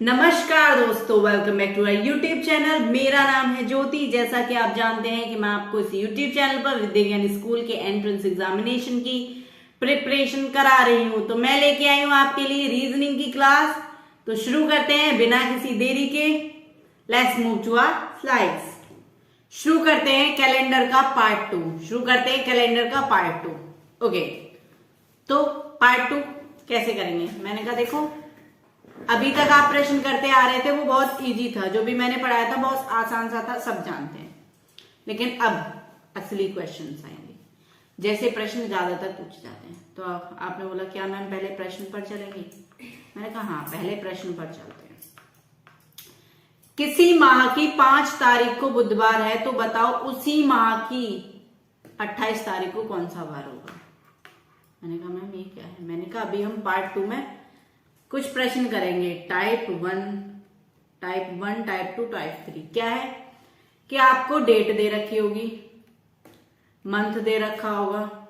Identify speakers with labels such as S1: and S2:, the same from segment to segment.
S1: नमस्कार दोस्तों, welcome back to our YouTube channel. मेरा नाम है ज्योति। जैसा कि आप जानते हैं कि मैं आपको इस यूट्यूब चैनल पर विद्या ज्ञान स्कूल के एंट्रेंस एग्जामिनेशन की प्रिपरेशन करा रही हूं। तो मैं लेके आई हूं आपके लिए रीजनिंग की क्लास। तो शुरू करते हैं बिना किसी देरी के। Let's move to our slides. शुरू करते हैं कैलेंडर का पार्ट 2। ओके, तो पार्ट 2 कैसे करेंगे? मैंने कहा देखो, अभी तक आप प्रश्न करते आ रहे थे, वो बहुत इजी था। जो भी मैंने पढ़ाया था बहुत आसान सा था, सब जानते हैं। लेकिन अब असली क्वेश्चंस आएंगे। जैसे प्रश्न ज्यादातर पूछे जाते हैं, तो आपने बोला क्या मैम पहले प्रश्न पर चलेंगे? मैंने कहा हाँ, पहले प्रश्न पर चलते हैं। किसी माह की 5 तारीख को बुधवार है, तो बताओ उसी माह की 28 तारीख को कौन सा वार होगा? मैंने कहा मैम ये क्या है? मैंने कहा अभी हम पार्ट 2 में कुछ प्रश्न करेंगे, टाइप 1, टाइप 2, टाइप 3। क्या है कि आपको डेट दे रखी होगी, मंथ दे रखा होगा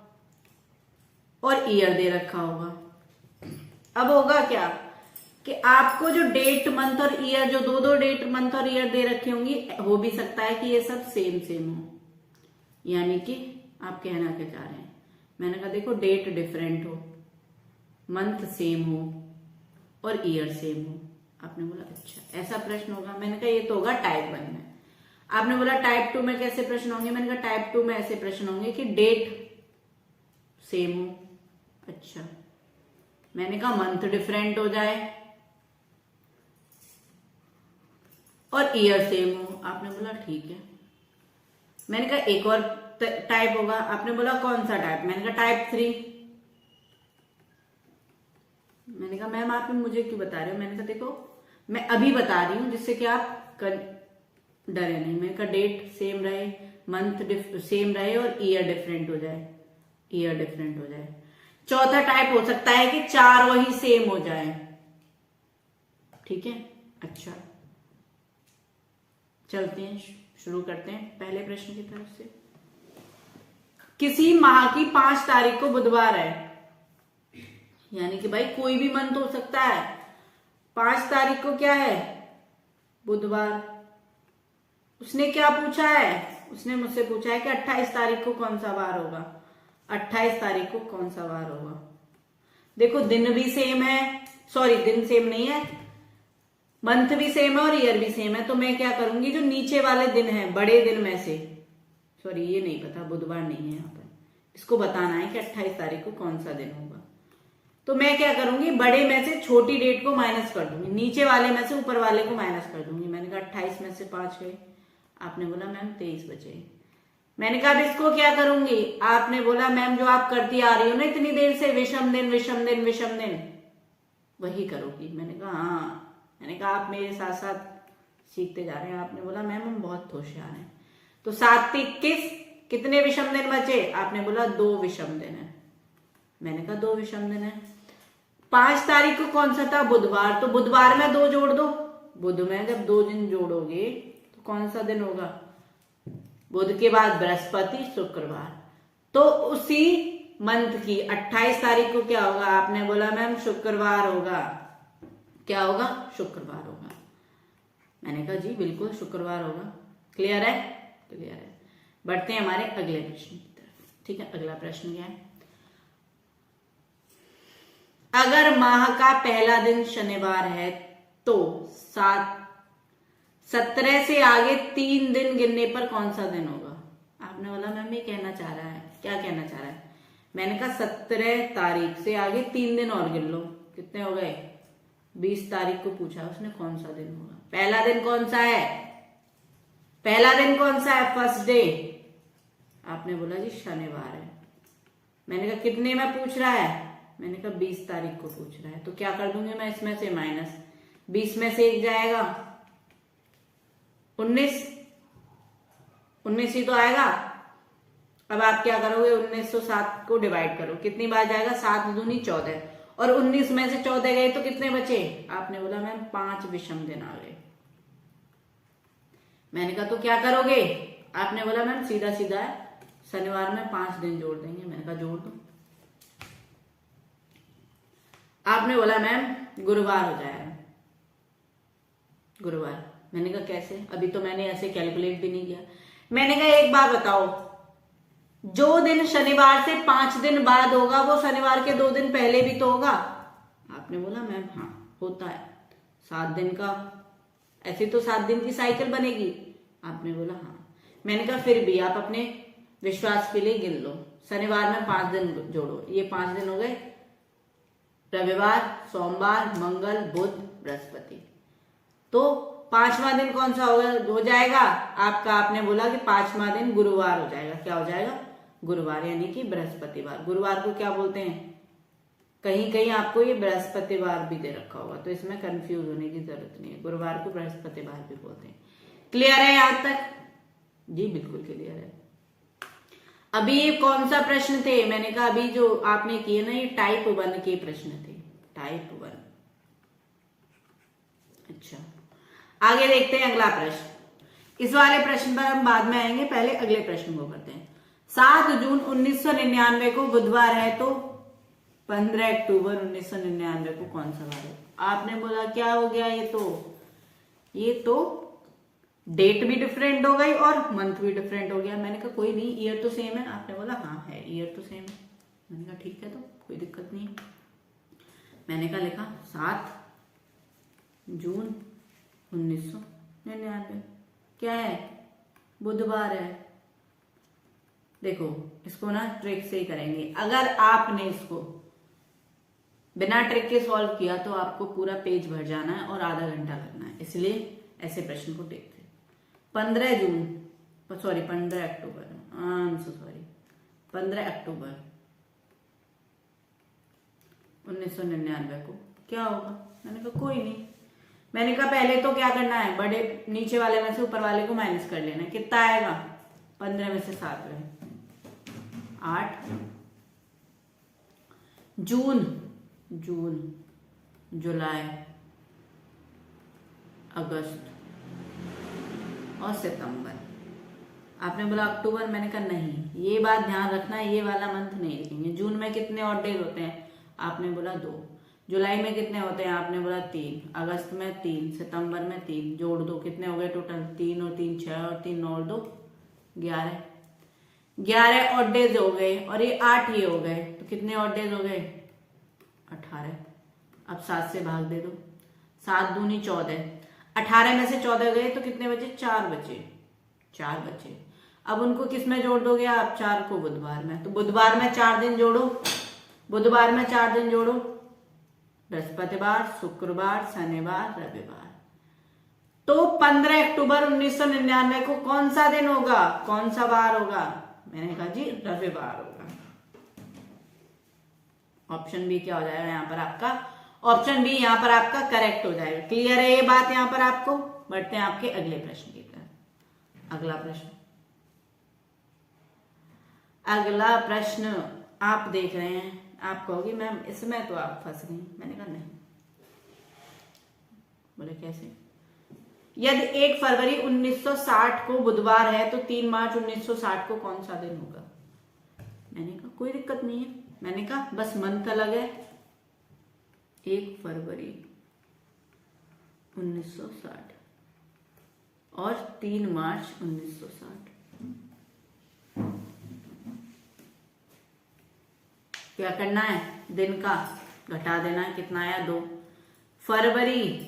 S1: और ईयर दे रखा होगा। अब होगा क्या कि आपको जो डेट, मंथ और ईयर, जो दो डेट, मंथ और ईयर दे रखी होंगी, हो भी सकता है कि ये सब सेम हो। यानी कि आप कहना क्या चाह रहे हैं? मैंने कहा देखो, डेट डिफरेंट हो, मंथ सेम हो और ईयर सेम हो। आपने बोला अच्छा ऐसा प्रश्न होगा। मैंने कहा ये तो होगा टाइप 1 में। आपने बोला टाइप 2 में कैसे प्रश्न होंगे? मैंने कहा टाइप 2 में ऐसे प्रश्न होंगे कि डेट सेम हो। अच्छा, मैंने कहा मंथ डिफरेंट हो जाए और ईयर सेम हो। आपने बोला ठीक है। मैंने कहा एक और टाइप होगा। आपने बोला कौन सा टाइप? मैंने कहा टाइप 3। मैंने कहा मैम आप मुझे क्यों बता रहे हो? मैंने कहा देखो, मैं अभी बता रही हूं जिससे कि आप डरे नहीं। मैंने कहा डेट सेम रहे, मंथ सेम रहे और ईयर डिफरेंट हो जाए। चौथा टाइप हो सकता है कि 4 वही सेम हो जाए। ठीक है, अच्छा चलते हैं, शुरू करते हैं पहले प्रश्न की तरफ से। किसी माह की 5 तारीख को बुधवार है, यानी कि भाई कोई भी मंथ हो सकता है। 5 तारीख को क्या है? बुधवार। उसने क्या पूछा है? उसने मुझसे पूछा है कि 28 तारीख को कौन सा वार होगा। 28 तारीख को कौन सा वार होगा? देखो दिन भी सेम है, सॉरी दिन सेम नहीं है, मंथ भी सेम है और ईयर भी सेम है। तो मैं क्या करूंगी, जो नीचे वाले दिन है, बड़े दिन में से, सॉरी ये नहीं पता, बुधवार नहीं है यहाँ पर, इसको बताना है कि 28 तारीख को कौन सा दिन होगा। तो मैं क्या करूंगी, बड़े में से छोटी डेट को माइनस कर दूंगी, नीचे वाले में से ऊपर वाले को माइनस कर दूंगी। मैंने कहा 28 में से 5 गए। आपने बोला मैम 23 बचे। मैंने कहा अब इसको क्या करूंगी? आपने बोला मैम जो आप करती आ रही हो ना इतनी देर से, विषम दिन, वही करोगी। मैंने कहा हाँ। मैंने कहा आप मेरे साथ साथ सीखते जा रहे हैं। आपने बोला मैम हम बहुत होशियार हैं। तो 7 से 21, कितने विषम दिन बचे? आपने बोला 2 विषम दिन है। मैंने कहा 2 विषम दिन है। 5 तारीख को कौन सा था? बुधवार। तो बुधवार में 2 जोड़ दो। बुध में जब 2 दिन जोड़ोगे तो कौन सा दिन होगा? बुध के बाद बृहस्पति, शुक्रवार। तो उसी मंथ की 28 तारीख को क्या होगा? आपने बोला मैम शुक्रवार होगा। क्या होगा? शुक्रवार होगा। मैंने कहा जी बिल्कुल शुक्रवार होगा। क्लियर है? क्लियर है। बढ़ते हैं हमारे अगले प्रश्न की तरफ। ठीक है, अगला प्रश्न क्या है? अगर माह का पहला दिन शनिवार है तो 17 से आगे 3 दिन गिनने पर कौन सा दिन होगा? आपने बोला मैम ये कहना चाह रहा है, क्या कहना चाह रहा है? मैंने कहा 17 तारीख से आगे 3 दिन और गिन लो। कितने हो गए? 20 तारीख को पूछा उसने कौन सा दिन होगा। पहला दिन कौन सा है? First day. आपने बोला जी शनिवार है। मैंने कहा कितने में पूछ रहा है? मैंने कहा 20 तारीख को पूछ रहा है। तो क्या कर दूंगी मैं इसमें से माइनस, 20 में से 1 जाएगा, 19 ही तो आएगा। अब आप क्या करोगे, 1907 को डिवाइड करो, कितनी बार जाएगा? 7 दूनी 14, और 19 में से 14 गए तो कितने बचे? आपने बोला मैम 5 विषम दिन आ गए। मैंने कहा तो क्या करोगे? आपने बोला मैम सीधा सीधा शनिवार में 5 दिन जोड़ देंगे। मैंने कहा जोड़ दो। आपने बोला मैम गुरुवार हो जाएगा। गुरुवार। मैंने कहा कैसे, अभी तो मैंने ऐसे कैलकुलेट भी नहीं किया। मैंने कहा एक बार बताओ, जो दिन शनिवार से 5 दिन बाद होगा वो शनिवार के 2 दिन पहले भी तो होगा। आपने बोला मैम हाँ होता है, 7 दिन का, ऐसे तो 7 दिन की साइकिल बनेगी। आपने बोला हाँ। मैंने कहा फिर भी आप अपने विश्वास के लिए गिन लो, शनिवार में 5 दिन जोड़ो, ये 5 दिन हो गए, रविवार, सोमवार, मंगल, बुध, बृहस्पति। तो 5वां दिन कौन सा हो जाएगा आपका? आपने बोला कि 5वां दिन गुरुवार हो जाएगा। क्या हो जाएगा? गुरुवार, यानी कि बृहस्पतिवार। गुरुवार को क्या बोलते हैं? कहीं कहीं आपको ये बृहस्पतिवार भी दे रखा होगा, तो इसमें कंफ्यूज होने की जरूरत नहीं है, गुरुवार को बृहस्पतिवार भी बोलते हैं। क्लियर है यहां तक? जी बिल्कुल क्लियर है। अभी ये कौन सा प्रश्न थे? मैंने कहा अभी जो आपने किए ना, ये टाइप 1 के प्रश्न थे, टाइप 1। अच्छा, आगे देखते हैं अगला प्रश्न। इस वाले प्रश्न पर हम बाद में आएंगे, पहले अगले प्रश्न को करते हैं। 7 जून 1999 को बुधवार है, तो 15 अक्टूबर 1999 को कौन सा वार है? आपने बोला क्या हो गया, ये तो डेट भी डिफरेंट हो गई और मंथ भी डिफरेंट हो गया। मैंने कहा कोई नहीं, ईयर तो सेम है। आपने बोला हाँ है, ईयर तो सेम है। मैंने कहा ठीक है, तो कोई दिक्कत नहीं है। मैंने कहा लिखा 7 जून 1999 क्या है? बुधवार है। देखो इसको ना ट्रिक से ही करेंगे। अगर आपने इसको बिना ट्रिक के सॉल्व किया तो आपको पूरा पेज भर जाना है और आधा घंटा लगना है, इसलिए ऐसे प्रश्न को देखते हैं। 15 अक्टूबर 1999 को क्या होगा? मैंने कहा कोई नहीं। मैंने कहा पहले तो क्या करना है, बड़े नीचे वाले में से ऊपर वाले को माइनस कर लेना है। कितना आएगा? 15 में से 7 गए, 8। जून, जुलाई, अगस्त और सितंबर। आपने बोला अक्टूबर, मैंने कहा नहीं, ये बात ध्यान रखना, ये वाला मंथ नहीं लिखेंगे। जून में कितने ऑड डेज होते हैं? आपने बोला 2। जुलाई में कितने होते हैं? आपने बोला 3। अगस्त में 3, सितंबर में 3, जोड़ दो, कितने हो गए टोटल? 3 और 3 6 और 3 9 और 2 11 ऑड डेज हो गए, और ये 8 ही हो गए, तो कितने ऑड डेज हो गए? 18। अब 7 से भाग दे दो, 7 दूनी 14। 18 में से 14 गए तो कितने बचे? 4 बचे। अब उनको किस में जोड़ दोगे आप? 4 को बुधवार में। तो बुधवार में 4 दिन जोड़ो, बृहस्पतिवार, शुक्रवार, शनिवार, रविवार। तो 15 अक्टूबर 1999 को कौन सा दिन होगा, कौन सा वार होगा? मैंने कहा जी रविवार होगा। ऑप्शन बी क्या हो जाएगा यहाँ पर आपका? ऑप्शन बी यहाँ पर आपका करेक्ट हो जाएगा। क्लियर है ये बात यहाँ पर आपको? बढ़ते हैं आपके अगले प्रश्न की तरफ। अगला प्रश्न आप देख रहे हैं, आप कहोगे मैम इसमें तो आप फंस गई। मैंने कहा नहीं। बोले कैसे? यदि 1 फरवरी 1960 को बुधवार है तो 3 मार्च 1960 को कौन सा दिन होगा? मैंने कहा कोई दिक्कत नहीं है। मैंने कहा बस मंथ अलग है, 1 फरवरी 1960 और 3 मार्च 1960। क्या करना है? दिन का घटा देना है। कितना आया? 2 फरवरी।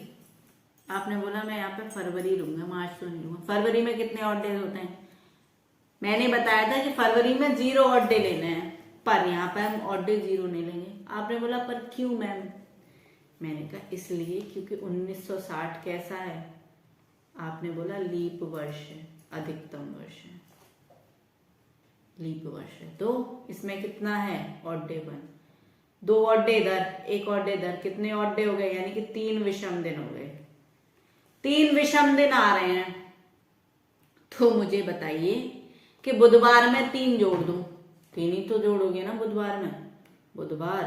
S1: आपने बोला मैं यहाँ पे फरवरी लूंगा, मार्च तो नहीं लूंगा। फरवरी में कितने ऑड डेज होते हैं? मैंने बताया था कि फरवरी में 0 ऑड डे लेने हैं, पर यहाँ पे हम ऑड डे 0 नहीं लेंगे। आपने बोला पर क्यों मैम? मैंने कहा इसलिए क्योंकि 1960 कैसा है? आपने बोला लीप वर्ष है, अधिकतम वर्ष है, लीप वर्ष है। तो इसमें कितना है? ऑड डे 1, 2 ऑड डे इधर, 1 ऑड डे इधर। कितने ऑड डे हो गए? यानी कि 3 विषम दिन हो गए। 3 विषम दिन आ रहे हैं, तो मुझे बताइए कि बुधवार में 3 जोड़ दूं, 3 ही तो जोड़ोगे ना बुधवार में। बुधवार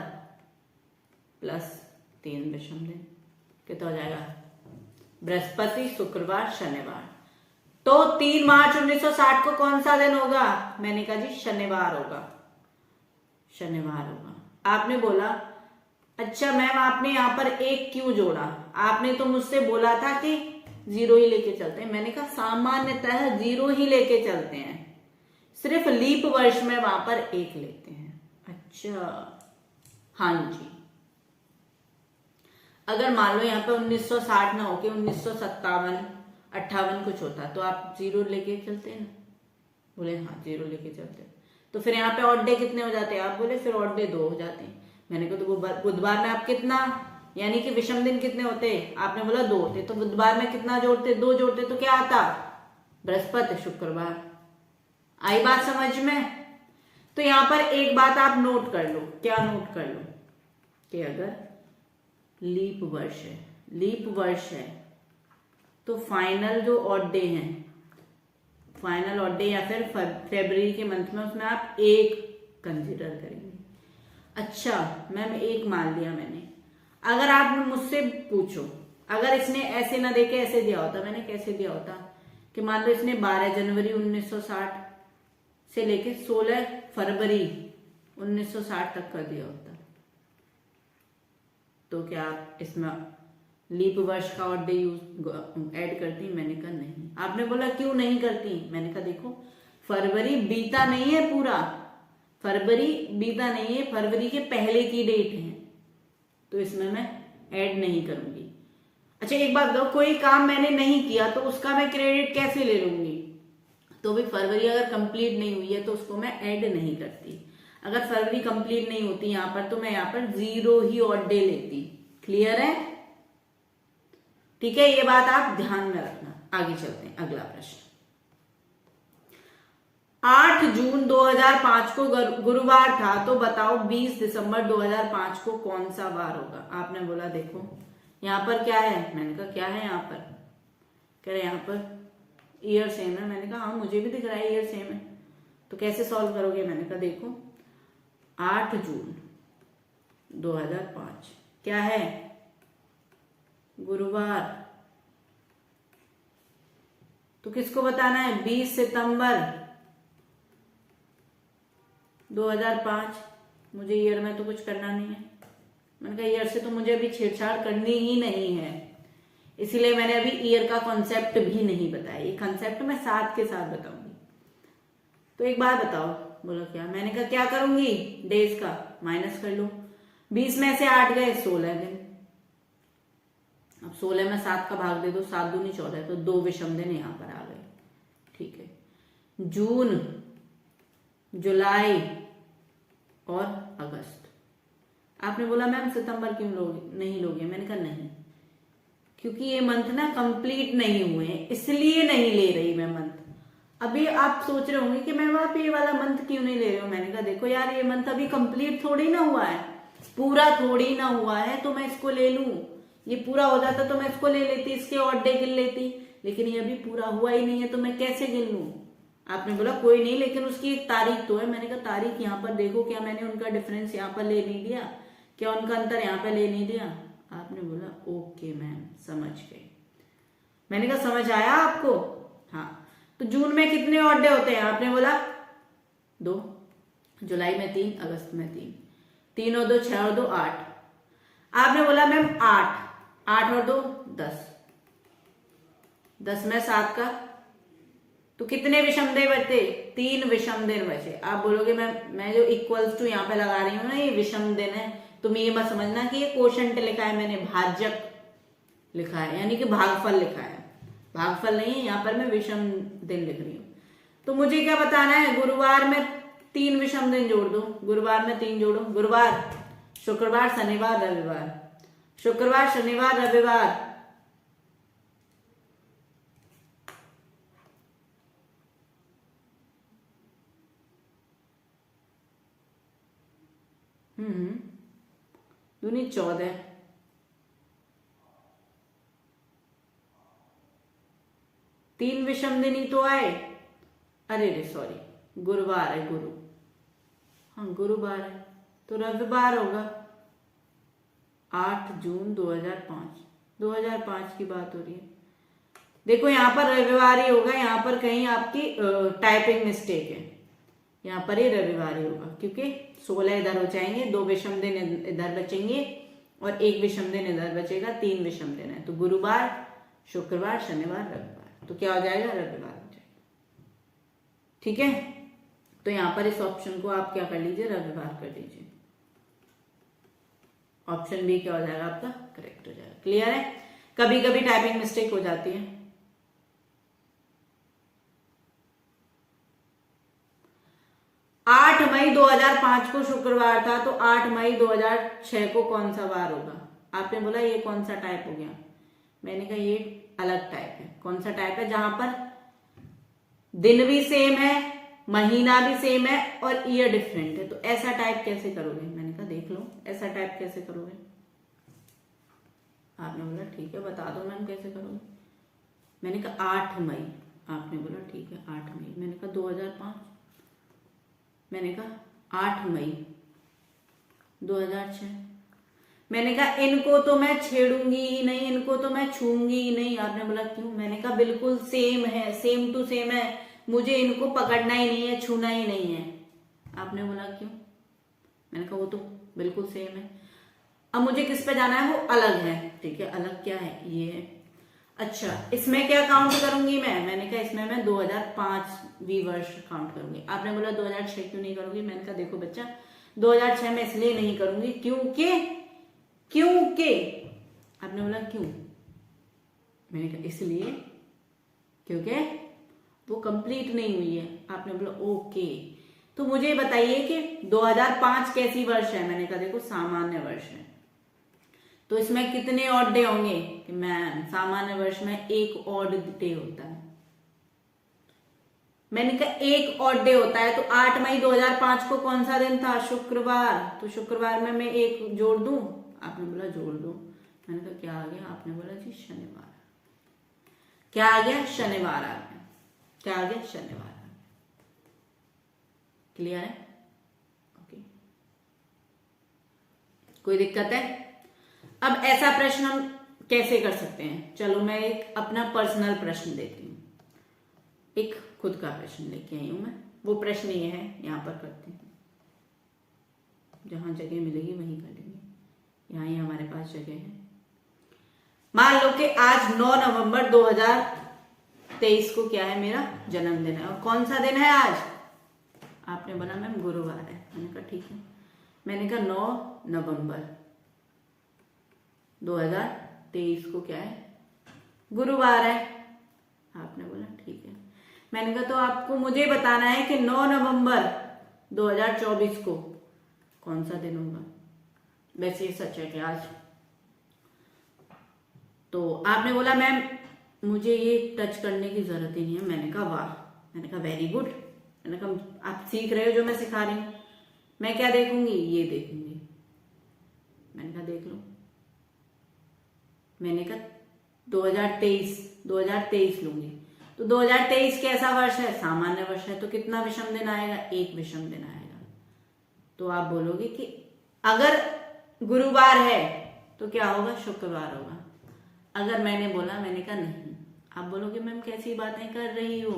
S1: प्लस 3 विषम दिन कितना हो जाएगा? बृहस्पति, शुक्रवार, शनिवार। तो 3 मार्च 1960 को कौन सा दिन होगा? मैंने कहा जी शनिवार होगा। आपने बोला अच्छा मैम आपने यहां पर 1 क्यों जोड़ा? आपने तो मुझसे बोला था कि जीरो ही लेके चलते हैं। मैंने कहा सामान्यतः जीरो ही लेके चलते हैं, सिर्फ लीप वर्ष में वहां पर एक लेते हैं। अच्छा, हाँ जी। अगर मान लो यहाँ पे 1960 ना होके 1957 58 कुछ होता तो आप जीरो लेके चलते हैं ना? बोले हाँ जीरो लेके चलते हैं। तो फिर यहाँ पे ऑड डे कितने हो जाते हैं? आप बोले फिर ऑड डे 2 हो जाते हैं। मैंने कहा तो बुधवार में आप कितना, यानी कि विषम दिन कितने होते? आपने बोला 2 होते, तो बुधवार में कितना जोड़ते? 2 जोड़ते तो क्या आता? बृहस्पति शुक्रवार। आई बात समझ में? तो यहां पर एक बात आप नोट कर लो। क्या नोट कर लो? कि अगर लीप वर्ष है तो फाइनल जो ऑड डे है, फाइनल ऑड डे या फिर फरवरी के मंथ में, उसमें आप 1 कंसिडर करेंगे। अच्छा मैम 1 मान लिया मैंने। अगर आप मुझसे पूछो, अगर इसने ऐसे ना देके ऐसे दिया होता, मैंने कैसे दिया होता कि मान लो इसने 12 जनवरी 1960 से लेके 16 फरवरी 1960 तक कर दिया होता, तो क्या आप इसमें लीप वर्ष का ऑड डे ऐड करती? मैंने कहा नहीं। आपने बोला क्यों नहीं करती? मैंने कहा देखो फरवरी बीता नहीं है पूरा, फरवरी बीता नहीं है, फरवरी के पहले की डेट है, तो इसमें मैं ऐड नहीं करूंगी। अच्छा एक बात बताओ, कोई काम मैंने नहीं किया तो उसका मैं क्रेडिट कैसे ले लूंगी? तो भी फरवरी अगर कंप्लीट नहीं हुई है तो उसको मैं ऐड नहीं करती। अगर फरवरी कंप्लीट नहीं होती यहां पर तो मैं यहां पर 0 ही ऑड डे लेती। क्लियर है? ठीक है, ये बात आप ध्यान में रखना। आगे चलते हैं, अगला प्रश्न। 8 जून 2005 को गुरुवार था, तो बताओ 20 दिसंबर 2005 को कौन सा वार होगा? आपने बोला देखो यहां पर क्या है? मैंने कहा क्या है यहाँ पर? कह रहे यहाँ पर ईयर सेम है। मैंने कहा हाँ मुझे भी दिख रहा है ईयर सेम है, तो कैसे सॉल्व करोगे? मैंने कहा देखो 8 जून 2005 क्या है? गुरुवार। तो किसको बताना है? 20 सितंबर 2005। मुझे ईयर में तो कुछ करना नहीं है। मैंने कहा ईयर से तो मुझे अभी छेड़छाड़ करनी ही नहीं है, इसीलिए मैंने अभी ईयर का कॉन्सेप्ट भी नहीं बताया। ये कॉन्सेप्ट मैं साथ के साथ बताऊंगी। तो एक बात बताओ। बोलो क्या? मैंने कहा क्या करूंगी? डेज का माइनस कर लो। 20 में से 8 गए, 16 दिन। अब 16 में 7 का भाग दे दो, 7 दूनी 14, तो 2 विषम दिन यहां पर आ गए। ठीक है। जून, जुलाई और अगस्त। आपने बोला मैम सितंबर क्यों लोगे नहीं लोगे? मैंने कहा नहीं, क्योंकि ये मंथ ना कंप्लीट नहीं हुए हैं, इसलिए नहीं ले रही मैं मंथ। अभी आप सोच रहे होंगे कि मैम आप ये वाला मंथ क्यों नहीं ले रहे हो? मैंने कहा देखो यार ये मंथ अभी कंप्लीट थोड़ी ना हुआ है, पूरा थोड़ी ना हुआ है, तो मैं इसको ले लूं। ये पूरा हो जाता तो मैं इसको ले लेती, इसके ऑड डे गिन लेती, लेकिन ये अभी पूरा हुआ ही नहीं है तो मैं कैसे गिन लूं? आपने बोला कोई नहीं, लेकिन उसकी एक तारीख तो है। मैंने कहा तारीख यहाँ पर देखो, क्या मैंने उनका डिफरेंस यहाँ पर ले नहीं दिया? क्या उनका अंतर यहाँ पे ले नहीं दिया? आपने बोला ओके मैम समझ गए। मैंने कहा समझ आया आपको? हाँ। तो जून में कितने ऑड डे होते हैं? आपने बोला 2, जुलाई में 3, अगस्त में 3, 3 और 2 6 और 2 8। आपने बोला मैम 8, 8 और 2 10, 10 में 7 का, तो कितने विषम दिन बचे? 3 विषम दिन बचे। आप बोलोगे मैं जो इक्वल्स टू यहाँ पे लगा रही हूँ ना, ये विषम दिन है। तुम ये मत समझना कि ये कोशंट लिखा है, मैंने भाजक लिखा है, यानी कि भागफल लिखा है। भागफल नहीं है, यहाँ पर मैं विषम दिन लिख रही हूँ। तो मुझे क्या बताना है? गुरुवार में 3 विषम दिन जोड़ दो। गुरुवार में 3 जोड़ो। गुरुवार, शुक्रवार, शनिवार, रविवार। शुक्रवार, शनिवार, रविवार। दूनी 14, 3 विषम दिन ही तो आए। अरे रे सॉरी, गुरुवार है, गुरु, हाँ गुरुवार है, तो रविवार होगा। 8 जून 2005, 2005 की बात हो रही है। देखो यहाँ पर रविवार ही होगा, यहाँ पर कहीं आपकी टाइपिंग मिस्टेक है। यहाँ पर ही रविवार ही होगा, क्योंकि 16 इधर हो जाएंगे, 2 विषम दिन इधर बचेंगे और 1 विषम दिन इधर बचेगा, 3 विषम दिन है। तो गुरुवार, शुक्रवार, शनिवार, रविवार। तो क्या हो जाएगा? रविवार हो जाएगा। ठीक है, तो यहां पर इस ऑप्शन को आप क्या कर लीजिए? रविवार कर लीजिए। ऑप्शन बी क्या हो जाएगा आपका? करेक्ट हो जाएगा। क्लियर है? कभी कभी टाइपिंग मिस्टेक हो जाती है। आठ मई 2005 को शुक्रवार था, तो 8 मई 2006 को कौन सा वार होगा? आपने बोला ये कौन सा टाइप हो गया? मैंने कहा ये अलग टाइप है। कौन सा टाइप है? जहां पर दिन भी सेम है, महीना भी सेम है और ईयर डिफरेंट है। तो ऐसा टाइप कैसे करोगे? मैंने कहा देख लो ऐसा टाइप कैसे करोगे। आपने बोला ठीक है बता दो मैम कैसे करोगे। मैंने कहा 8 मई। आपने बोला ठीक है 8 मई। मैंने कहा 2005। मैंने कहा 8 मई 2006। मैंने कहा इनको तो मैं छेड़ूंगी ही नहीं, इनको तो मैं छूंगी ही नहीं। आपने बोला क्यों? मैंने कहा बिल्कुल सेम है, सेम टू सेम है, मुझे इनको पकड़ना ही नहीं है, छूना ही नहीं है। आपने बोला क्यों? मैंने कहा वो तो बिल्कुल सेम है। अब मुझे किस पे जाना है? वो अलग है। ठीक है, अलग क्या है? ये है। अच्छा, इसमें क्या काउंट करूंगी मैं? मैंने कहा इसमें मैं 2005वीं वर्ष काउंट करूंगी। आपने बोला 2006 क्यों नहीं करूंगी? मैंने कहा देखो बच्चा 2006 में इसलिए नहीं करूंगी क्योंकि आपने बोला क्यों? मैंने कहा इसलिए क्योंकि वो कंप्लीट नहीं हुई है। आपने बोला ओके। तो मुझे बताइए कि 2005 कैसी वर्ष है? मैंने कहा देखो सामान्य वर्ष है। तो इसमें कितने ऑड डे होंगे? कि मैम सामान्य वर्ष में एक ऑड डे होता है। मैंने कहा एक ऑड डे होता है। तो 8 मई 2005 को कौन सा दिन था? शुक्रवार। तो शुक्रवार में मैं एक जोड़ दूं? आपने बोला जोड़ दो। मैंने कहा क्या आ गया? आपने बोला जी शनिवार। क्या आ गया? शनिवार आ गया। क्या आ गया? शनिवार आ गया। क्लियर है? ओके, कोई दिक्कत है? अब ऐसा प्रश्न हम कैसे कर सकते हैं? चलो मैं एक अपना पर्सनल प्रश्न देती हूँ। एक खुद का प्रश्न लेके आई हूं मैं। वो प्रश्न ये है, यहां पर करते हैं, जहां जगह मिलेगी वहीं कर लेंगे। यहां ही हमारे पास जगह है। मान लो कि आज 9 नवंबर 2023 को क्या है? मेरा जन्मदिन है। और कौन सा दिन है आज? आपने बोला मैम गुरुवार है। मैंने कहा ठीक है। मैंने कहा 9 नवंबर 2023 को क्या है? गुरुवार है। आपने बोला ठीक है। मैंने कहा तो आपको मुझे बताना है कि 9 नवंबर 2024 को कौन सा दिन होगा? वैसे सच है कि आज। तो आपने बोला मैम मुझे ये टच करने की जरूरत ही नहीं है। मैंने कहा वाह। मैंने कहा वेरी गुड। मैंने कहा आप सीख रहे हो जो मैं सिखा रही हूं। मैं क्या देखूंगी? ये देखूंगी। मैंने कहा देख लो। मैंने कहा 2023 लूंगी। तो 2023 कैसा वर्ष है? सामान्य वर्ष है। तो कितना विषम दिन आएगा? एक विषम दिन आएगा। तो आप बोलोगे कि अगर गुरुवार है तो क्या होगा? शुक्रवार होगा। अगर मैंने बोला, मैंने कहा नहीं, आप बोलोगे मैम कैसी बातें कर रही हो?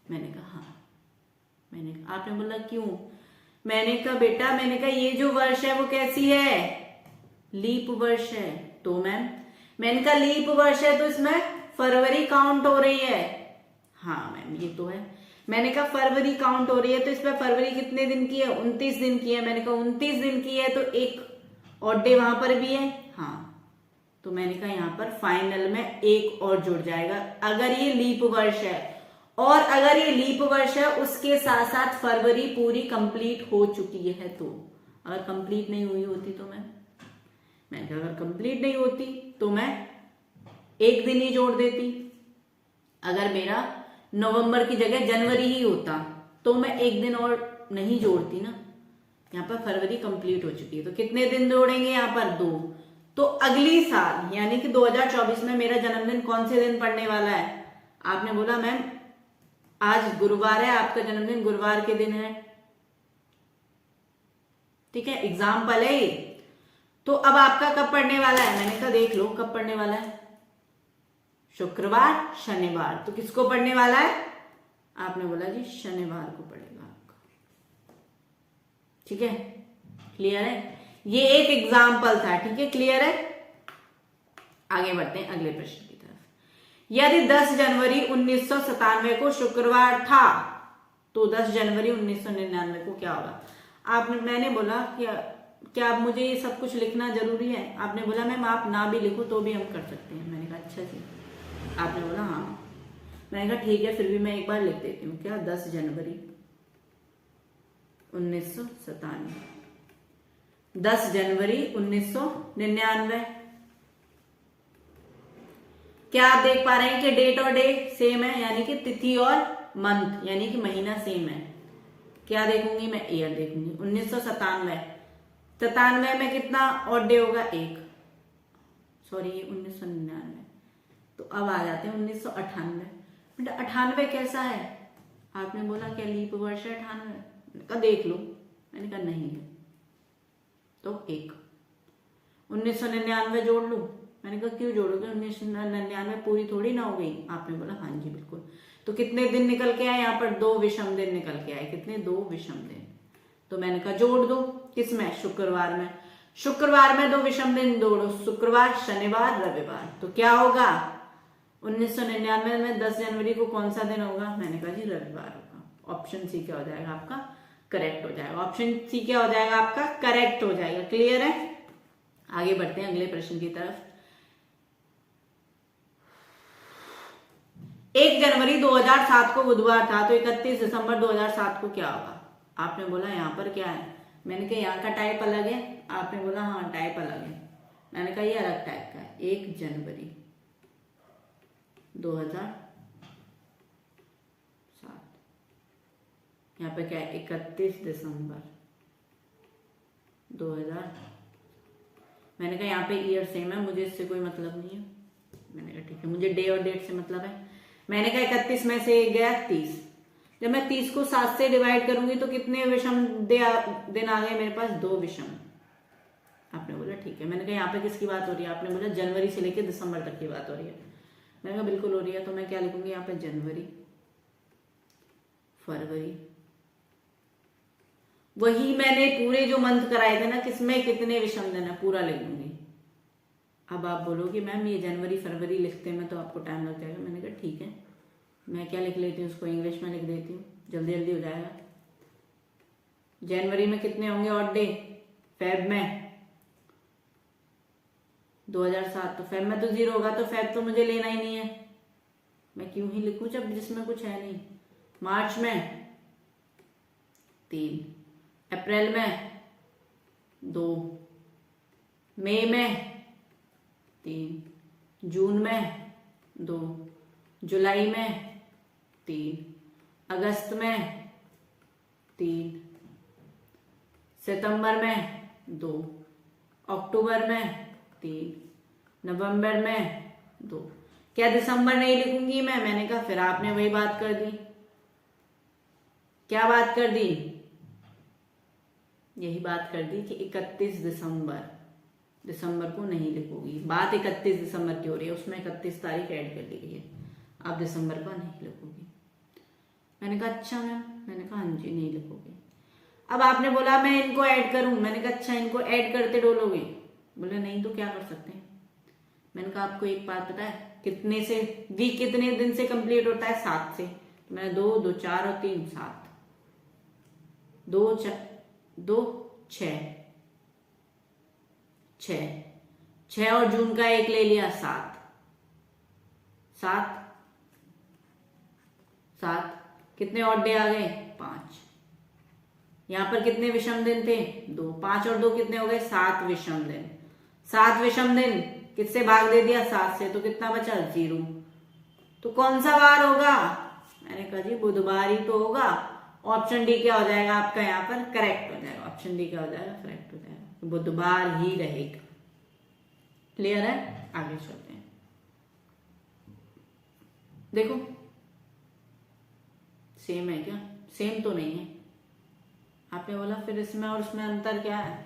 S1: मैंने कहा हाँ। मैंने कहा, आपने बोला क्यों? मैंने कहा बेटा, मैंने कहा ये जो वर्ष है वो कैसी है? लीप वर्ष है। तो मैम, मैंने कहा लीप वर्ष है तो इसमें फरवरी काउंट हो रही है। हाँ मैम ये तो है। मैंने कहा फरवरी काउंट हो रही है तो इसमें फरवरी कितने दिन की है? 29 दिन की है। मैंने कहा 29 दिन की है तो एक और डे वहां पर भी है। हाँ, तो मैंने कहा यहाँ पर फाइनल में एक और जुड़ जाएगा अगर ये लीप वर्ष है। और अगर ये लीप वर्ष है उसके साथ साथ फरवरी पूरी कंप्लीट हो चुकी है। तो अगर कंप्लीट नहीं हुई होती तो मैंने कहा अगर कंप्लीट नहीं होती तो मैं एक दिन ही जोड़ देती। अगर मेरा नवंबर की जगह जनवरी ही होता तो मैं एक दिन और नहीं जोड़ती ना। यहाँ पर फरवरी कंप्लीट हो चुकी है तो कितने दिन जोड़ेंगे? यहाँ पर 2। तो अगली साल यानी कि 2024 में मेरा जन्मदिन कौन से दिन पड़ने वाला है? आपने बोला मैम आज गुरुवार है, आपका जन्मदिन गुरुवार के दिन है। ठीक है, एग्जाम्पल है ये। तो अब आपका कब पड़ने वाला है? मैंने कहा देख लो कब पड़ने वाला है। शुक्रवार, शनिवार। तो किसको पड़ने वाला है? आपने बोला जी शनिवार को पड़ेगा आपका। ठीक है, क्लियर है? ये एक एग्जाम्पल था। ठीक है, क्लियर है? आगे बढ़ते हैं अगले प्रश्न की तरफ। यदि 10 जनवरी 1997 को शुक्रवार था तो 10 जनवरी 1999 को क्या होगा। मैंने बोला क्या आप मुझे ये सब कुछ लिखना जरूरी है। आपने बोला मैम आप ना भी लिखो तो भी हम कर सकते हैं। मैंने कहा अच्छा जी। आपने बोला हाँ। मैंने कहा ठीक है, फिर भी मैं एक बार लिख देती हूँ। क्या 10 जनवरी 1997, 10 जनवरी 1999। क्या आप देख पा रहे हैं कि डेट और डे सेम है, यानी कि तिथि और मंथ यानी कि महीना सेम है। क्या देखूंगी मैं, ईयर देखूंगी। 1997 में कितना और डे होगा, 1। सॉरी ये 1999। तो अब आ जाते हैं 1998। बेटा 98 कैसा है। आपने बोला क्या लीप वर्ष है 98। मैंने कहा देख लो। मैंने कहा नहीं है तो 1। 1999 जोड़ लो। मैंने कहा क्यों जोड़ोगे, 1999 पूरी थोड़ी ना हो गई। आपने बोला हाँ जी बिल्कुल। तो कितने दिन निकल के आए यहाँ पर, 2 विषम दिन निकल के आए। कितने, 2 विषम दिन। तो मैंने कहा जोड़ दो। किसमें, शुक्रवार में। शुक्रवार में 2 विषम दिन जोड़ो, शुक्रवार, शनिवार, रविवार। तो क्या होगा 1999 में 10 जनवरी को कौन सा दिन होगा। मैंने कहा जी रविवार होगा। ऑप्शन सी क्या हो जाएगा आपका, करेक्ट हो जाएगा। ऑप्शन सी क्या हो जाएगा आपका, करेक्ट हो जाएगा। क्लियर है। आगे बढ़ते हैं अगले प्रश्न की तरफ। 1 जनवरी 2007 को बुधवार था तो 31 दिसंबर 2007 को क्या होगा। आपने बोला यहाँ पर क्या है। मैंने कहा यहाँ का टाइप अलग है। आपने बोला हाँ टाइप अलग है। मैंने कहा ये अलग टाइप का है। 1 जनवरी 2007, यहाँ पे क्या है 31 दिसंबर 2000। मैंने कहा यहाँ पे ईयर सेम है, मुझे इससे कोई मतलब नहीं है। मैंने कहा ठीक है, मुझे डे और डेट से मतलब है। मैंने कहा 31 में से 1 गया 30। जब मैं 30 को 7 से डिवाइड करूंगी तो कितने विषम दिन आ गए मेरे पास, 2 विषम। आपने बोला ठीक है। मैंने कहा यहाँ पे किसकी बात हो रही है। आपने बोला जनवरी से लेकर दिसंबर तक की बात हो रही है। मैंने कहा बिल्कुल हो रही है। तो मैं क्या लिखूंगी यहाँ पे, जनवरी, फरवरी। वही मैंने पूरे जो मंथ कराए थे ना, किसमें कितने विषम दिन है, पूरा लिख दूंगी। अब आप बोलोगे मैम ये जनवरी फरवरी लिखते में तो आपको टाइम लग जाएगा। मैंने कहा ठीक है, मैं क्या लिख लेती हूँ, उसको इंग्लिश में लिख देती हूँ, जल्दी जल्दी हो जाएगा। जनवरी में कितने होंगे ऑड डे, फेब में 2007, तो फेब में तो 0 होगा, तो फेब तो मुझे लेना ही नहीं है। मैं क्यों ही लिखूं जब जिसमें कुछ है नहीं। मार्च में 3, अप्रैल में 2, मई में 3, जून में 2, जुलाई में 3, अगस्त में 3, सितंबर में 2, अक्टूबर में 3, नवंबर में 2। क्या दिसंबर नहीं लिखूंगी मैं। मैंने कहा फिर आपने वही बात कर दी। क्या बात कर दी, यही बात कर दी कि 31 दिसंबर को नहीं लिखोगी। बात 31 दिसंबर की हो रही है, उसमें 31 तारीख ऐड कर ली गई है। आप दिसंबर का नहीं लिखोगी। मैंने कहा अच्छा मैम। मैंने कहा हाँ जी नहीं लिखोगे। अब आपने बोला मैं इनको ऐड करूं। मैंने कहा अच्छा इनको ऐड करते डोलोगे। बोले नहीं तो क्या कर सकते हैं। मैंने कहा आपको एक बात पता है, कितने से वीक कितने दिन से कंप्लीट होता है, 7 से। तो मैंने 2 2 4 और 3 7, 2 2 6 6 और जून का 1 ले लिया, 7 7 7। कितने और डे आ गए, 5। यहां पर कितने विषम दिन थे, 2। 5 और 2 कितने हो गए, 7 विषम दिन। 7 विषम दिन किससे भाग दे दिया, 7 से, तो कितना बचा, 0। तो कौन सा वार होगा। मैंने कहा जी बुधवार ही तो होगा। ऑप्शन डी क्या हो जाएगा आपका, यहाँ पर करेक्ट हो जाएगा। ऑप्शन डी क्या हो जाएगा, करेक्ट हो जाएगा। तो बुधवार ही रहेगा। क्लियर है। आगे चलते हैं। देखो सेम है क्या, सेम तो नहीं है। आपने बोला फिर इसमें और उसमें अंतर क्या है।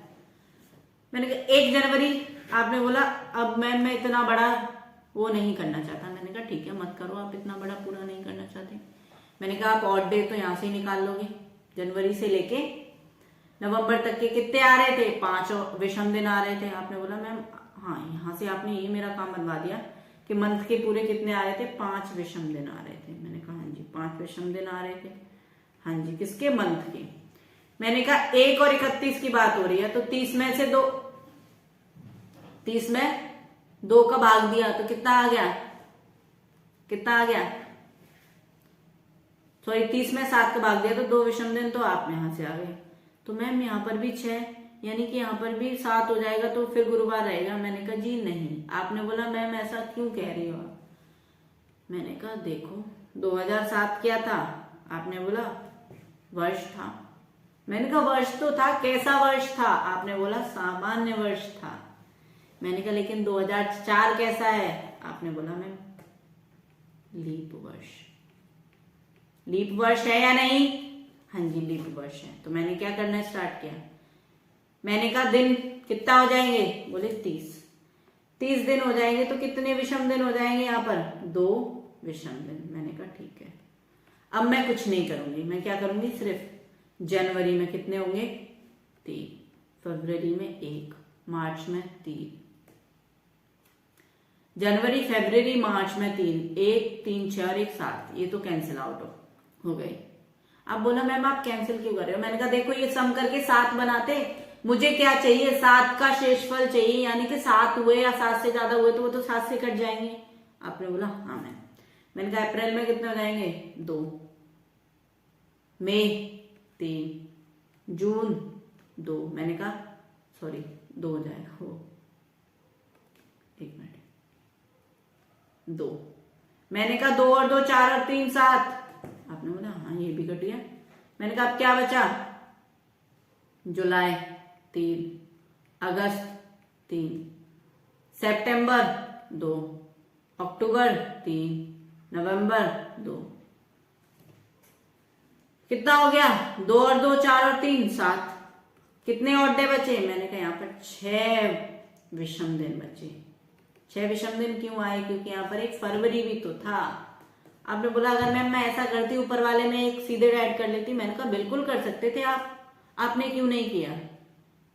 S1: मैंने कहा 1 जनवरी। आपने बोला अब मैम मैं इतना बड़ा वो नहीं करना चाहता। मैंने कहा ठीक है मत करो, आप इतना बड़ा पूरा नहीं करना चाहते। मैंने कहा आप ऑड डे तो यहां से ही निकाल लोगे। जनवरी से लेके नवंबर तक के कितने आ रहे थे, 5 विषम दिन आ रहे थे। आपने बोला मैम हाँ, यहाँ से आपने ये मेरा काम बनवा दिया कि मंथ के पूरे कितने आ रहे थे, 5 विषम दिन आ रहे थे। मैंने कहा हाँ जी 5 विषम दिन आ रहे थे, हाँ जी किसके, मंथ के। मैंने कहा 1 और 31 की बात हो रही है, तो 30 में से 2 का भाग दिया तो कितना आ गया, कितना आ गया, सॉरी 30 में 7 का भाग दिया तो 2 विषम दिन तो आप में यहां से आ गए। तो मैम यहाँ पर भी 6, यानी कि यहाँ पर भी 7 हो जाएगा, तो फिर गुरुवार रहेगा। मैंने कहा जी नहीं। आपने बोला मैम ऐसा क्यों कह रही हो आप। मैंने कहा देखो 2007 क्या था, आपने बोला वर्ष था। मैंने कहा वर्ष तो था, कैसा वर्ष था, आपने बोला सामान्य वर्ष था। मैंने कहा लेकिन 2004 कैसा है, आपने बोला मैम लीप वर्ष। लीप वर्ष है या नहीं, हाँ जी लीप वर्ष है। तो मैंने क्या करना स्टार्ट किया, मैंने कहा दिन कितना हो जाएंगे, बोले 30 दिन हो जाएंगे, तो कितने विषम दिन हो जाएंगे यहाँ पर, 2 विषम दिन। मैंने कहा ठीक है। अब मैं कुछ नहीं करूंगी, मैं क्या करूंगी, सिर्फ जनवरी में कितने होंगे 3, फरवरी में 1, मार्च में 3, जनवरी फरवरी मार्च में 3, 1 3 6 और 1 7, ये तो कैंसिल आउट हो गए। अब बोला मैम आप कैंसिल क्यों कर रहे हो। मैंने कहा देखो ये सम करके 7 बनाते, मुझे क्या चाहिए, 7 का शेषफल चाहिए, यानी कि 7 हुए या 7 से ज्यादा हुए तो वो तो 7 से कट जाएंगे। आपने बोला हाँ मैम। मैंने कहा अप्रैल में कितने हो जाएंगे, 2, मई 3, जून 2, मैंने कहा सॉरी 2 हो जाएगा, हो 1 मिनट 2, मैंने कहा 2 और 2 4 और 3 7, आपने बोला हाँ ये भी कट गया। मैंने कहा अब क्या बचा, जुलाई 3, अगस्त 3, सितंबर 2, अक्टूबर 3, नवंबर 2, कितना हो गया, 2 और 2 4 और 3 7, कितने और डे बचे। मैंने कहा यहाँ पर 6 विषम दिन बचे। 6 विषम दिन क्यों आए, क्योंकि यहाँ पर एक फरवरी भी तो था। आपने बोला अगर मैम मैं ऐसा करती ऊपर वाले में एक सीधे ऐड कर लेती, मैंने कहा बिल्कुल कर सकते थे आप, आपने क्यों नहीं किया।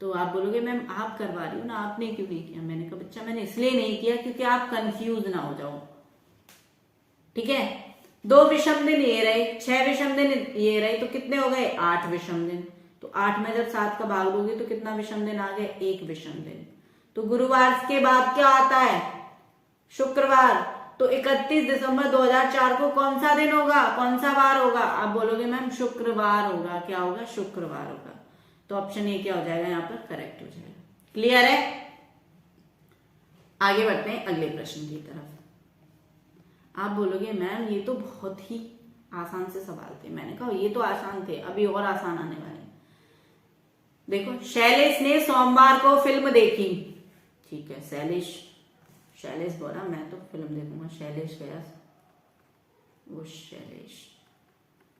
S1: तो आप बोलोगे मैम आप करवा रही हो ना, आपने क्यों नहीं किया। मैंने कहा बच्चा मैंने इसलिए नहीं किया क्योंकि आप कंफ्यूज ना हो जाओ, ठीक है। 2 विषम दिन ये रहे, 6 विषम दिन ये रहे, तो कितने हो गए 8 विषम दिन। तो 8 में जब 7 का भाग दोगे तो कितना विषम दिन आ गए, 1 विषम दिन। तो गुरुवार के बाद क्या आता है, शुक्रवार। तो 31 दिसंबर 2004 को कौन सा दिन होगा, कौन सा वार होगा। आप बोलोगे मैम शुक्रवार होगा, क्या होगा, शुक्रवार होगा। तो ऑप्शन ए क्या हो जाएगा, यहाँ पर करेक्ट हो जाएगा। क्लियर है। आगे बढ़ते हैं अगले प्रश्न की तरफ। आप बोलोगे मैम ये तो बहुत ही आसान से सवाल थे। मैंने कहा ये तो आसान थे, अभी और आसान आने वाले। देखो शैलेश ने सोमवार को फिल्म देखी, ठीक है। शैलेश बोला मैं तो फिल्म देखूंगा। शैलेश गया, वो शैलेश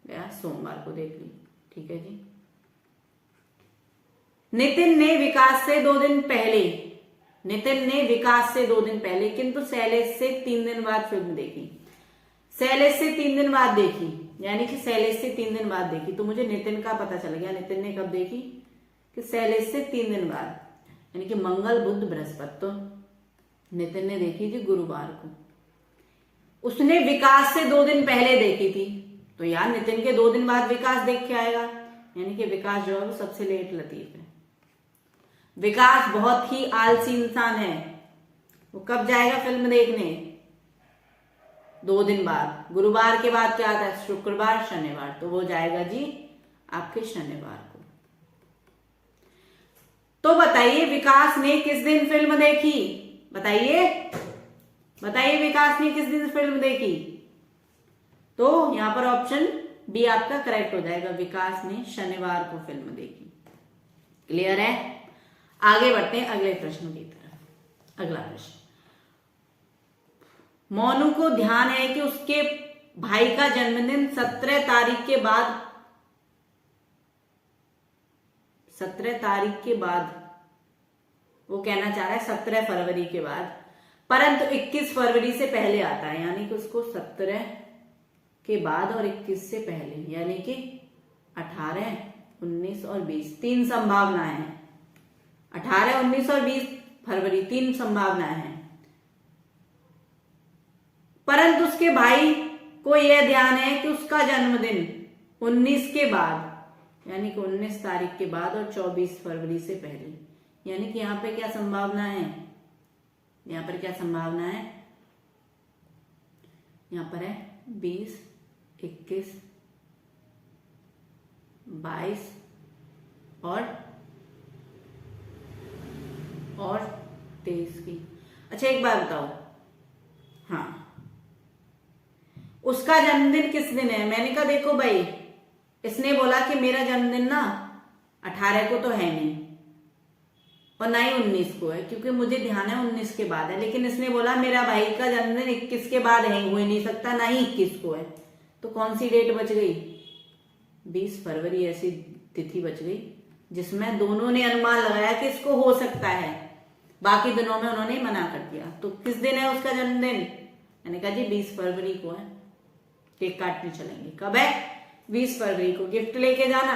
S1: गया सोमवार को देख ली, ठीक है जी। नितिन ने विकास से 2 दिन पहले किंतु शैलेश से 3 दिन बाद फिल्म देखी। शैलेश से 3 दिन बाद देखी, यानी कि शैलेश से 3 दिन बाद देखी, तो मुझे नितिन का पता चल गया। नितिन ने कब देखी, कि शैलेश से 3 दिन बाद, यानी कि मंगल बुध बृहस्पति। तो नितिन ने देखी थी गुरुवार को, उसने विकास से 2 दिन पहले देखी थी, तो यार नितिन के 2 दिन बाद विकास देख के आएगा, यानी कि विकास जो है वो सबसे लेट लतीफ है। विकास बहुत ही आलसी इंसान है, वो कब जाएगा फिल्म देखने, 2 दिन बाद। गुरुवार के बाद क्या आता है, शुक्रवार शनिवार, तो वो जाएगा जी आपके शनिवार को। तो बताइए विकास ने किस दिन फिल्म देखी, बताइए विकास ने किस दिन फिल्म देखी। तो यहां पर ऑप्शन बी आपका करेक्ट हो जाएगा, विकास ने शनिवार को फिल्म देखी। क्लियर है। आगे बढ़ते हैं अगले प्रश्न की तरफ। अगला प्रश्न, मोनू को ध्यान है कि उसके भाई का जन्मदिन 17 तारीख के बाद वो कहना चाह रहा है 17 फरवरी के बाद, परंतु 21 फरवरी से पहले आता है, यानी कि उसको 17 के बाद और 21 से पहले, यानी कि 18, 19 और 20 3 संभावनाएं हैं। 18, 19 और 20 फरवरी 3 संभावनाएं हैं। परंतु उसके भाई को यह ध्यान है कि उसका जन्मदिन 19 के बाद, यानी कि 19 तारीख के बाद और 24 फरवरी से पहले, यानी कि यहाँ पे क्या संभावना है, यहाँ पर क्या संभावना है, यहाँ पर है 20, 21, 22 और 23 की। अच्छा एक बात बताओ, हाँ उसका जन्मदिन किस दिन है? मैंने कहा देखो भाई, इसने बोला कि मेरा जन्मदिन ना 18 को तो है नहीं और ना ही 19 को है, क्योंकि मुझे ध्यान है 19 के बाद है, लेकिन इसने बोला मेरा भाई का जन्मदिन 21 के बाद है, हो ही नहीं सकता, ना ही 21 को है। तो कौन सी डेट बच गई? 20 फरवरी ऐसी तिथि बच गई जिसमें दोनों ने अनुमान लगाया कि इसको हो सकता है, बाकी दिनों में उन्होंने मना कर दिया। तो किस दिन है उसका जन्मदिन? मैंने कहा जी 20 फरवरी को है। केक काटने चलेंगे, कब है? 20 फरवरी को। गिफ्ट लेके जाना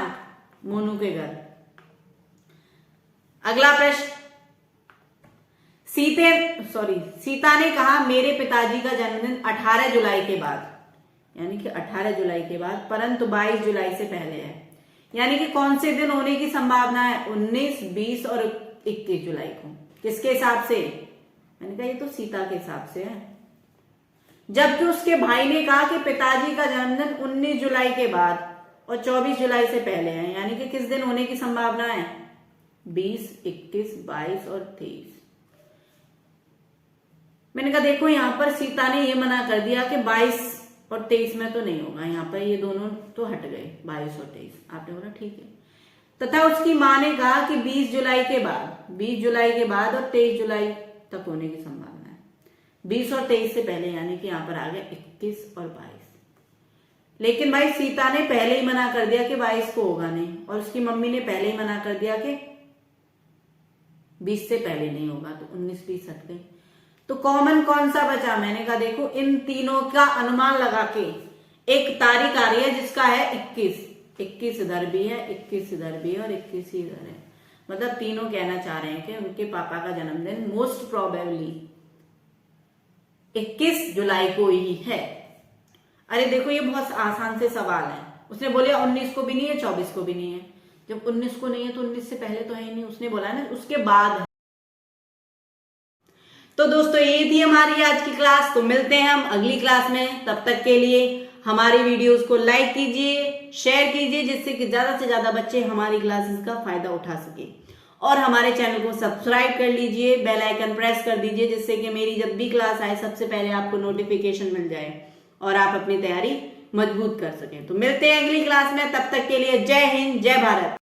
S1: मोनू के घर। अगला प्रश्न, सीता ने कहा मेरे पिताजी का जन्मदिन 18 जुलाई के बाद, यानी कि 18 जुलाई के बाद, परंतु 22 जुलाई से पहले है, यानी कि कौन से दिन होने की संभावना है? 19, 20 और 21 जुलाई को। किसके हिसाब से? मैंने कहा ये तो सीता के हिसाब से है। जबकि उसके भाई ने कहा कि पिताजी का जन्मदिन 19 जुलाई के बाद और 24 जुलाई से पहले है, यानी कि किस दिन होने की संभावना है? 20, 21, 22 और 23। मैंने कहा देखो यहां पर सीता ने ये मना कर दिया कि 22 और 23 में तो नहीं होगा, यहाँ पर ये दोनों तो हट गए, 22 और 23। आपने बोला ठीक है। तथा उसकी मां ने कहा कि 20 जुलाई के बाद, 20 जुलाई के बाद और 23 जुलाई तक होने की संभावना है, 20 और 23 से पहले, यानी कि यहाँ पर आ गया 21 और 22। लेकिन भाई सीता ने पहले ही मना कर दिया कि 22 को होगा नहीं, और उसकी मम्मी ने पहले ही मना कर दिया कि 20 से पहले नहीं होगा, तो 19, 20 हट गई। तो कॉमन कौन सा बचा? मैंने कहा देखो इन तीनों का अनुमान लगा के एक तारीख आ रही है जिसका है 21, 21 इधर भी है, 21 इधर भी है और 21 ही इधर है। मतलब तीनों कहना चाह रहे हैं कि उनके पापा का जन्मदिन मोस्ट प्रोबेबली 21 जुलाई को ही है। अरे देखो ये बहुत आसान से सवाल है। उसने बोला 19 को भी नहीं है, 24 को भी नहीं है। जब 19 को नहीं है तो 19 से पहले तो है ही नहीं, उसने बोला है ना उसके बाद है। तो दोस्तों ये थी हमारी आज की क्लास। तो मिलते हैं हम अगली क्लास में, तब तक के लिए हमारी वीडियोस को लाइक कीजिए, शेयर कीजिए, जिससे कि ज्यादा से ज्यादा बच्चे हमारी क्लासेस का फायदा उठा सके, और हमारे चैनल को सब्सक्राइब कर लीजिए, बेल आइकन प्रेस कर दीजिए, जिससे कि मेरी जब भी क्लास आए सबसे पहले आपको नोटिफिकेशन मिल जाए और आप अपनी तैयारी मजबूत कर सकें। तो मिलते हैं अगली क्लास में, तब तक के लिए जय हिंद, जय भारत।